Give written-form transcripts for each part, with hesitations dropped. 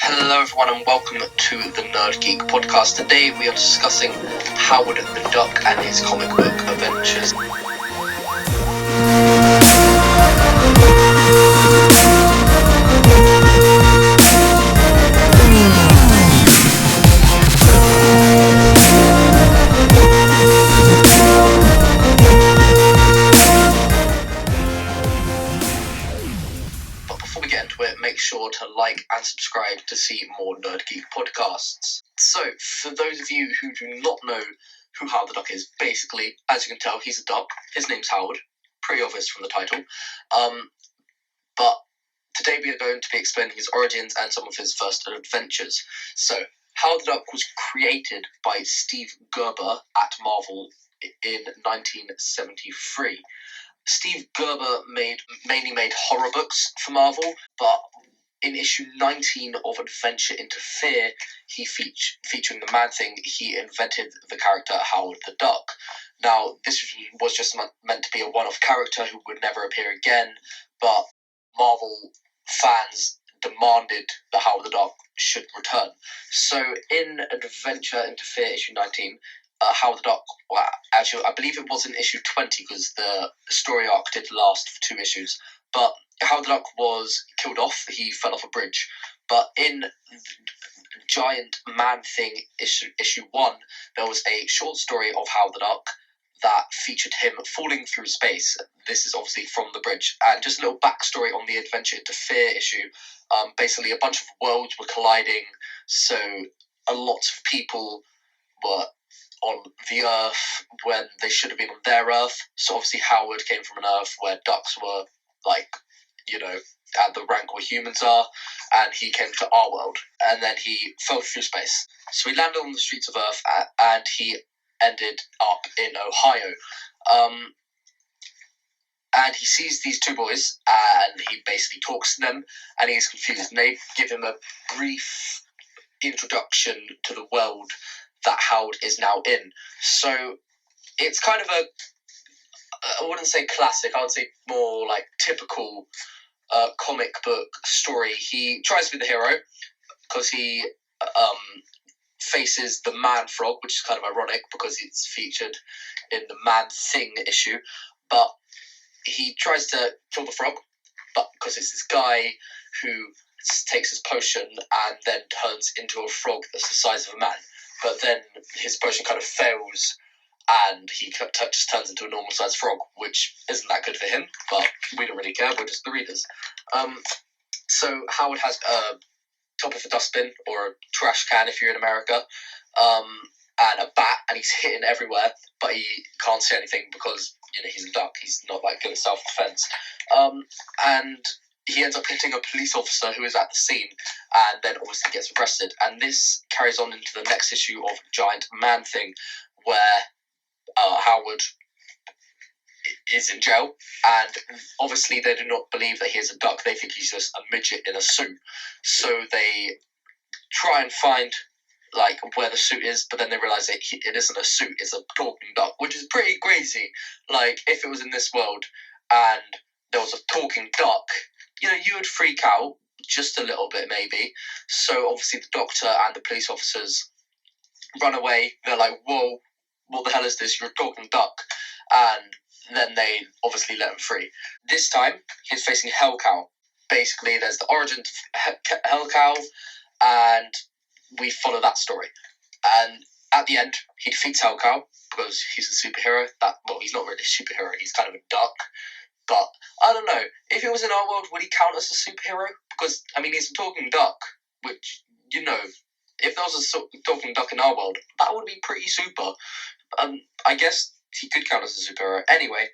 Hello everyone and welcome to the NerdGeek podcast. Today we are discussing Howard the Duck and his comic book adventures. But before we get into it, make sure to like and subscribe to see more NerdGeek podcasts. So, for those of you who do not know who Howard the Duck is, basically, as you can tell, he's a duck. His name's Howard. Pretty obvious from the title. But today we are going to be explaining his origins and some of his first adventures. So, Howard the Duck was created by Steve Gerber at Marvel in 1973. Steve Gerber mainly made horror books for Marvel, but in issue 19 of Adventure into Fear, featuring the Man-Thing, he invented the character Howard the Duck. Now, this was just meant to be a one-off character who would never appear again, but Marvel fans demanded that Howard the Duck should return. So, in Adventure into Fear issue 19, Howard the Duck, well, actually, I believe it was in issue 20 because the story arc did last for 2 issues, but Howard the Duck was killed off. He fell off a bridge. But in Giant Man-Thing issue 1, there was a short story of Howard the Duck that featured him falling through space. This is obviously from the bridge. And just a little backstory on the Adventure into Fear issue. Basically, a bunch of worlds were colliding, so a lot of people were on the Earth when they should have been on their Earth. So obviously Howard came from an Earth where ducks were, at the rank where humans are, and he came to our world. And then he fell through space. So he landed on the streets of Earth, and he ended up in Ohio. And he sees these 2 boys, and he basically talks to them, and he's confused. And they give him a brief introduction to the world that Howard is now in. So it's kind of I wouldn't say classic, I would say more like typical comic book story. He tries to be the hero because he faces the Man-Frog, which is kind of ironic because it's featured in the Man-Thing issue, but he tries to kill the frog, but because it's this guy who takes his potion and then turns into a frog that's the size of a man. But then his potion kind of fails, and he just turns into a normal-sized frog, which isn't that good for him, but we don't really care, we're just the readers. So Howard has a top of a dustbin, or a trash can if you're in America, and a bat, and he's hitting everywhere, but he can't say anything because, he's a duck, he's not that good at self-defense. And he ends up hitting a police officer who is at the scene, and then obviously gets arrested. And this carries on into the next issue of Giant Man-Thing, where Howard is in jail, and obviously they do not believe that he is a duck. They think he's just a midget in a suit. So they try and find where the suit is, but then they realise that it isn't a suit, it's a talking duck, which is pretty crazy. If it was in this world and there was a talking duck, you would freak out just a little bit, maybe. So obviously the doctor and the police officers run away. They're like, whoa, what the hell is this? You're a talking duck. And then they obviously let him free. This time, he's facing Hellcow. Basically, there's the origin of Hellcow, and we follow that story. And at the end, he defeats Hellcow because he's a superhero. He's not really a superhero. He's kind of a duck. But I don't know, if it was in our world, would he count as a superhero? Because, he's a talking duck, which, if there was a talking duck in our world, that would be pretty super. I guess he could count as a superhero. Anyway,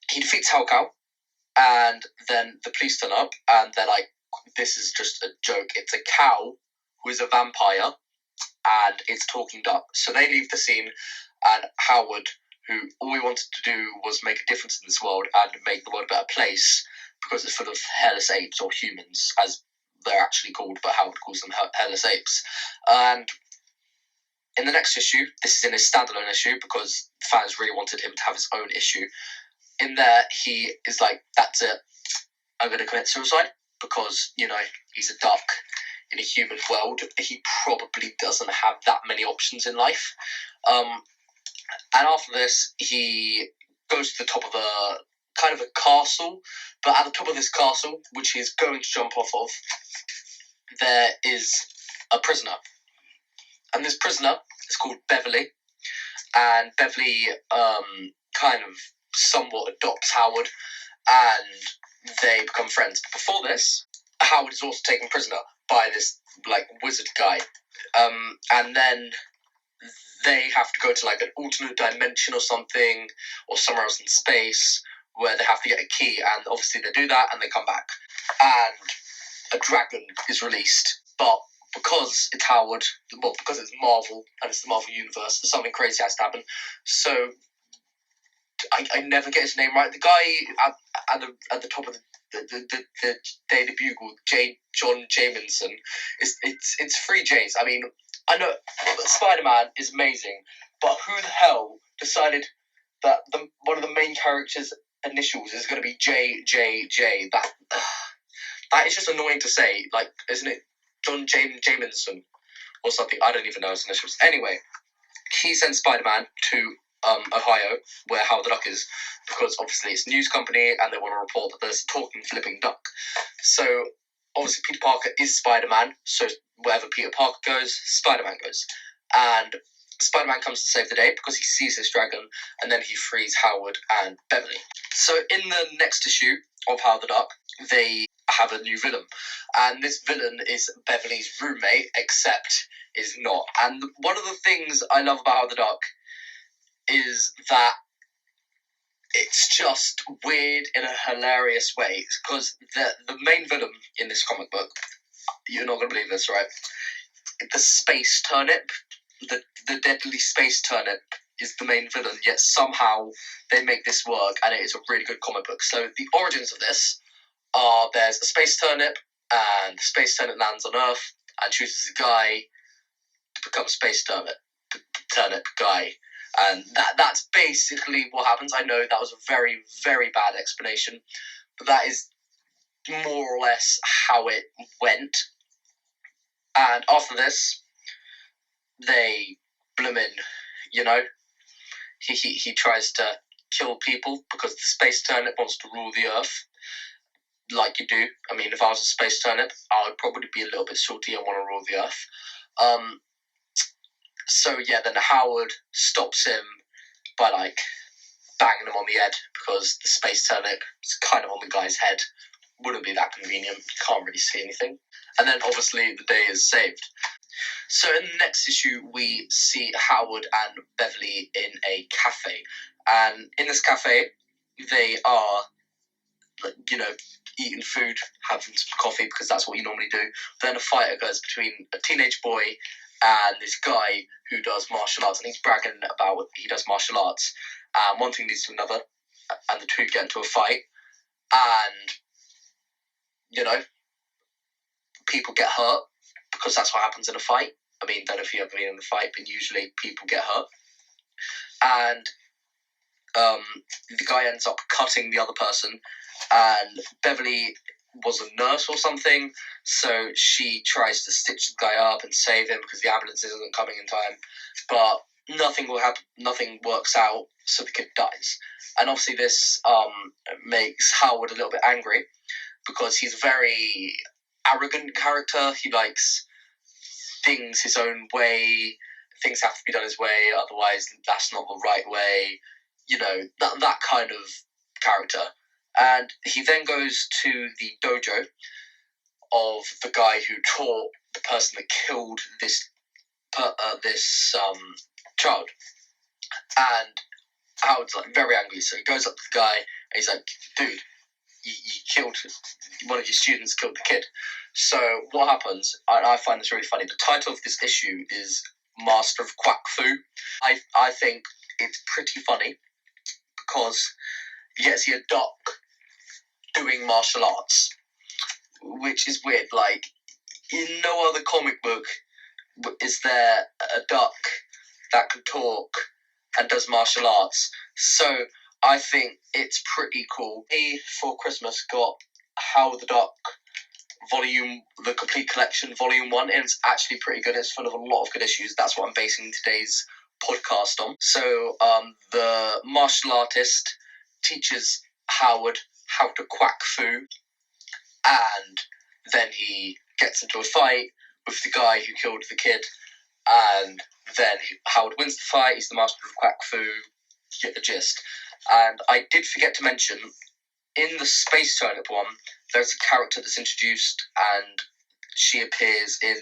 he defeats Hellcow, and then the police turn up, and they're like, this is just a joke. It's a cow who is a vampire, and it's a talking duck. So they leave the scene, and Howard, who all he wanted to do was make a difference in this world and make the world a better place because it's full of hairless apes, or humans, as they're actually called, but Howard calls them hairless apes. And in the next issue, this is in his standalone issue because fans really wanted him to have his own issue. In there, he is like, that's it, I'm going to commit suicide. because, he's a duck in a human world. He probably doesn't have that many options in life. And after this, he goes to the top of a kind of a castle, but at the top of this castle, which he's going to jump off of, there is a prisoner. And this prisoner is called Beverly, and Beverly kind of somewhat adopts Howard, and they become friends. But before this, Howard is also taken prisoner by this wizard guy, and then they have to go to an alternate dimension or something, or somewhere else in space, where they have to get a key, and obviously they do that, and they come back, and a dragon is released, but because it's Howard, because it's Marvel, and it's the Marvel Universe, something crazy has to happen, so I never get his name right. The guy at the top of the Daily Bugle, John Jameson, it's three J's. I mean, I know Spider-Man is amazing, but who the hell decided that one of the main characters' initials is going to be JJJ? That is just annoying to say. Isn't it John Jameson or something? I don't even know his initials. Anyway, he sends Spider-Man to Ohio, where Howard the Duck is, because obviously it's a news company and they want to report that there's a talking, flipping duck. So obviously Peter Parker is Spider-Man, so wherever Peter Parker goes, Spider-Man goes. And Spider-Man comes to save the day because he sees this dragon, and then he frees Howard and Beverly. So in the next issue of Howard the Duck, they have a new villain, and this villain is Beverly's roommate, except is not. And one of the things I love about Howard the Duck is that it's just weird in a hilarious way, because the main villain in this comic book, you're not going to believe this, right? The space turnip, the deadly space turnip is the main villain, yet somehow they make this work, and it is a really good comic book. So the origins of this are, there's a space turnip, and the space turnip lands on Earth and chooses a guy to become space turnip guy. And that's basically what happens. I know that was a very, very bad explanation, but that is more or less how it went. And after this, they bloomin', he tries to kill people because the space turnip wants to rule the Earth, like you do. I mean, if I was a space turnip, I would probably be a little bit salty and want to rule the Earth. So yeah, then Howard stops him by banging him on the head, because the space turnip is kind of on the guy's head. Wouldn't be that convenient. You can't really see anything. And then obviously the day is saved. So in the next issue, we see Howard and Beverly in a cafe, and in this cafe, they are, eating food, having some coffee, because that's what you normally do. Then a fight occurs between a teenage boy and this guy who does martial arts, and he's bragging about he does martial arts, and one thing leads to another, and the two get into a fight, and people get hurt, because that's what happens in a fight. I mean, don't know if you've ever been in a fight, but usually people get hurt, and the guy ends up cutting the other person, and Beverly was a nurse or something, so she tries to stitch the guy up and save him because the ambulance isn't coming in time, but nothing will happen, nothing works out, so the kid dies. And obviously this makes Howard a little bit angry, because he's a very arrogant character. He likes things his own way, things have to be done his way, otherwise that's not the right way, that kind of character. And he then goes to the dojo of the guy who taught the person that killed this child. And Howard's very angry, so he goes up to the guy and he's like, dude, you killed, one of your students killed the kid. So what happens, I find this really funny, the title of this issue is Master of Quack Fu. I think it's pretty funny, because you get to see a duck doing martial arts, which is weird. In no other comic book is there a duck that can talk and does martial arts. So I think it's pretty cool. I, for Christmas, got Howard the Duck the complete collection, volume 1, and it's actually pretty good. It's full of a lot of good issues. That's what I'm basing today's podcast on. So, the martial artist teaches Howard how to quack fu, and then he gets into a fight with the guy who killed the kid, and then Howard wins the fight. He's the master of quack fu. You get the gist. And I did forget to mention, in the Space Turnip one, there's a character that's introduced, and she appears in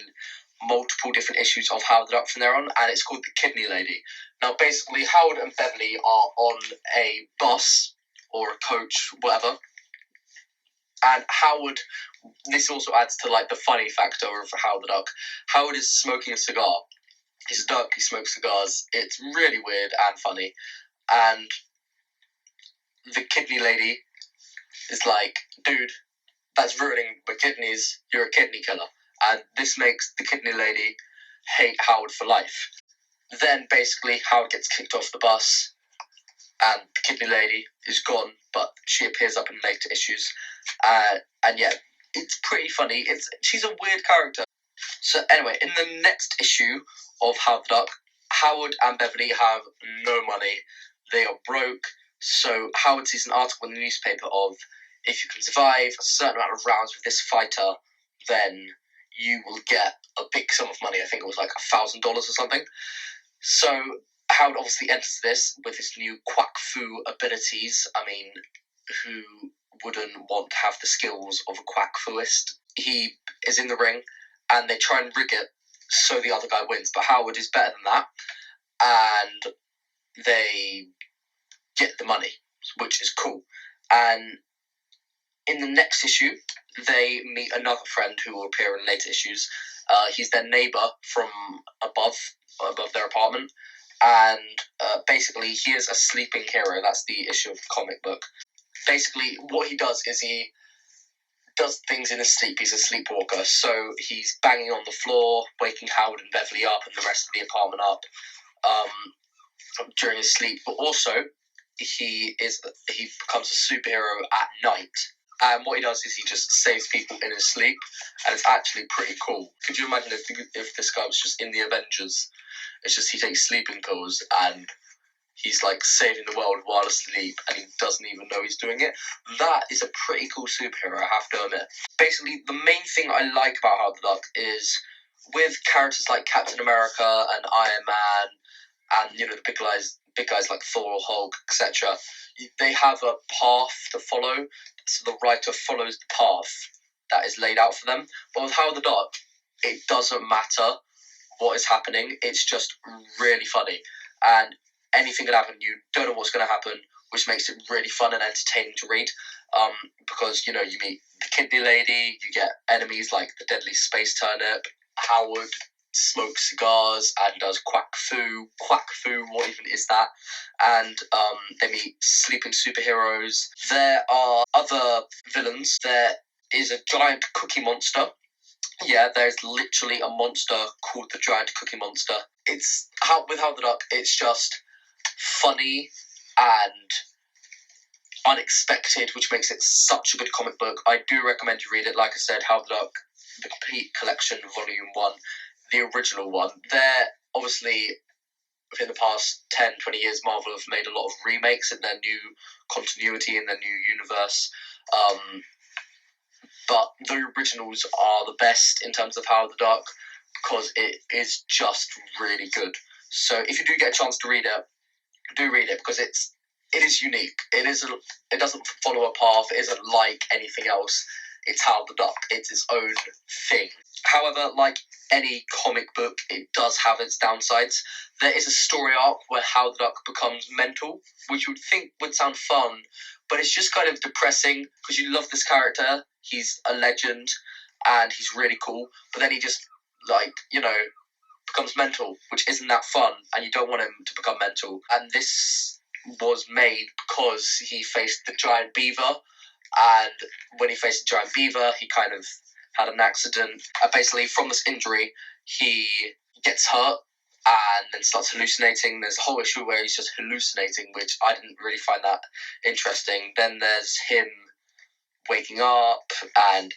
multiple different issues of Howard the Duck from there on, and it's called the Kidney Lady. Now, basically, Howard and Beverly are on a bus or a coach, whatever, and Howard. This also adds to like the funny factor of Howard the Duck. Howard is smoking a cigar. He's a duck. He smokes cigars. It's really weird and funny, and the Kidney Lady is like, dude, that's ruining my kidneys. You're a kidney killer. And this makes the Kidney Lady hate Howard for life. Then, basically, Howard gets kicked off the bus, and the Kidney Lady is gone, but she appears up in later issues. And yeah, it's pretty funny. She's a weird character. So anyway, in the next issue of Howard the Duck, Howard and Beverly have no money. They are broke. So Howard sees an article in the newspaper of, if you can survive a certain amount of rounds with this fighter, then you will get a big sum of money. I think it was like $1,000 or something. So Howard obviously enters this with his new quack fu abilities. I mean, who wouldn't want to have the skills of a quack fuist? He is in the ring, and they try and rig it so the other guy wins. But Howard is better than that, and they get the money, which is cool. And in the next issue, they meet another friend who will appear in later issues. He's their neighbor from above their apartment, and basically he is a sleeping hero. That's the issue of the comic book. Basically, what he does is he does things in his sleep. He's a sleepwalker, so he's banging on the floor, waking Howard and Beverly up and the rest of the apartment up during his sleep. But also, he becomes a superhero at night. And what he does is he just saves people in his sleep, and it's actually pretty cool. Could you imagine if this guy was just in the Avengers? It's just he takes sleeping pills and he's like saving the world while asleep, and he doesn't even know he's doing it. That is a pretty cool superhero, I have to admit. Basically, the main thing I like about Howard the Duck is, with characters like Captain America and Iron Man, and the big guys like Thor, Hulk, etc., they have a path to follow, so the writer follows the path that is laid out for them. But with Howard the Duck, it doesn't matter what is happening. It's just really funny, and anything can happen. You don't know what's going to happen, which makes it really fun and entertaining to read. Because you meet the Kidney Lady, you get enemies like the deadly space turnip. Howard smokes cigars and does quack fu. Quack fu, what even is that? And they meet sleeping superheroes. There are other villains. There is a giant cookie monster. Yeah, there's literally a monster called the Giant Cookie Monster. With Howard the Duck, it's just funny and unexpected, which makes it such a good comic book. I do recommend you read it. Like I said, Howard the Duck, the complete collection, volume 1, the original one. They're obviously, within the past 10, 20 years, Marvel have made a lot of remakes in their new continuity, in their new universe. But the originals are the best in terms of Howard the Duck, because it is just really good. So if you do get a chance to read it, do read it, because it is unique. It doesn't follow a path. It isn't like anything else. It's Howard the Duck. It's its own thing. However, like any comic book, it does have its downsides. There is a story arc where Howard the Duck becomes mental, which you would think would sound fun, but it's just kind of depressing, because you love this character. He's a legend, and he's really cool, but then he just, becomes mental, which isn't that fun, and you don't want him to become mental. And this was made because he faced the giant beaver, and when he faced the giant beaver, he kind of had an accident. Basically, from this injury, he gets hurt and then starts hallucinating. There's a whole issue where he's just hallucinating, which I didn't really find that interesting. Then there's him waking up, and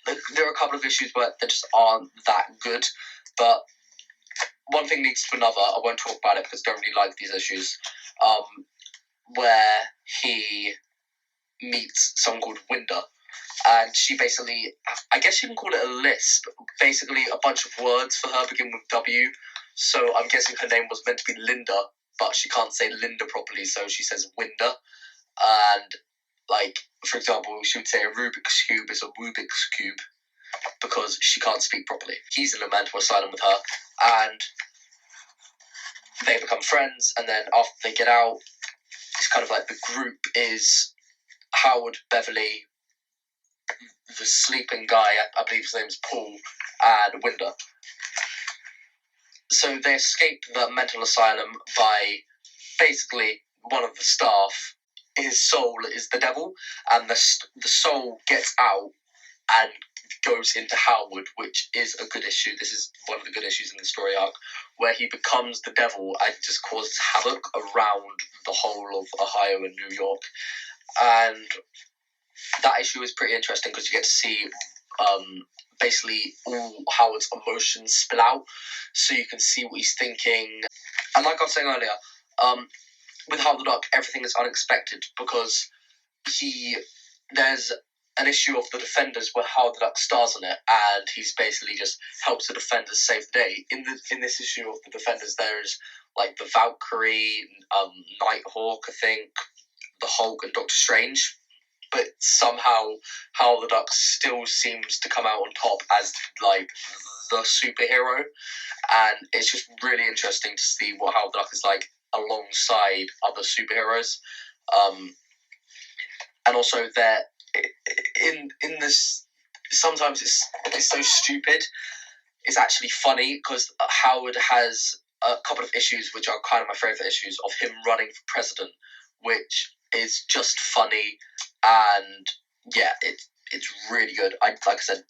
there are a couple of issues where they just aren't that good, but one thing leads to another. I won't talk about it because I don't really like these issues. Where he meets someone called Winder, and she basically, I guess you can call it a lisp, basically a bunch of words for her begin with W, so I'm guessing her name was meant to be Linda, but she can't say Linda properly, so she says Winder, and, like, for example, she would say a Rubik's Cube is a Rubik's Cube, because she can't speak properly. He's in a mental asylum with her, and they become friends, and then after they get out, it's kind of like the group is Howard, Beverly, the sleeping guy, I believe his name's Paul, and Winder. So they escape the mental asylum by basically one of the staff. His soul is the devil, and the soul gets out and goes into Howard, which is a good issue. This is one of the good issues in the story arc, where he becomes the devil and just causes havoc around the whole of Ohio and New York. And that issue is pretty interesting because you get to see basically all Howard's emotions spill out, so you can see what he's thinking. And like I was saying earlier, with Howard the Duck, everything is unexpected because there's an issue of the Defenders where Howard the Duck stars in it, and he's basically just helps the Defenders save the day. In this issue of the Defenders, there's like the Valkyrie, Nighthawk, I think, the Hulk, and Doctor Strange. But somehow Howard the Duck still seems to come out on top as like the superhero, and it's just really interesting to see what Howard the Duck is like alongside other superheroes. And also that in this, sometimes it's so stupid. It's actually funny because Howard has a couple of issues which are kind of my favourite issues of him running for president, which is just funny, and yeah, it's really good. Like I said,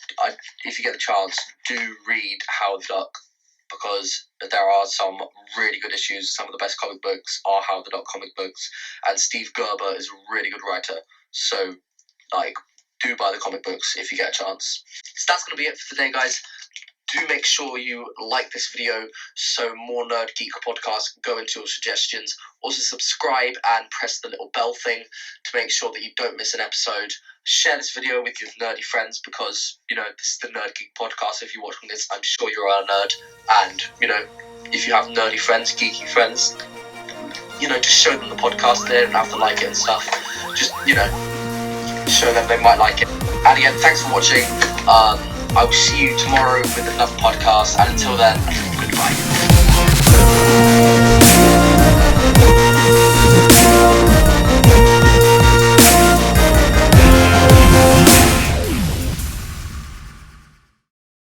if you get the chance, do read Howard the Duck, because there are some really good issues. Some of the best comic books are Howard the Duck comic books, and Steve Gerber is a really good writer. So, like, do buy the comic books if you get a chance. So that's going to be it for today, guys. Do make sure you like this video so more NerdGeek podcasts can go into your suggestions. Also subscribe and press the little bell thing to make sure that you don't miss an episode. Share this video with your nerdy friends because, this is the NerdGeek podcast. If you're watching this, I'm sure you're a nerd. And, if you have nerdy friends, geeky friends, just show them the podcast. They don't have to like it and stuff. Just, show them they might like it. And again, thanks for watching. I will see you tomorrow with another podcast, and until then, goodbye.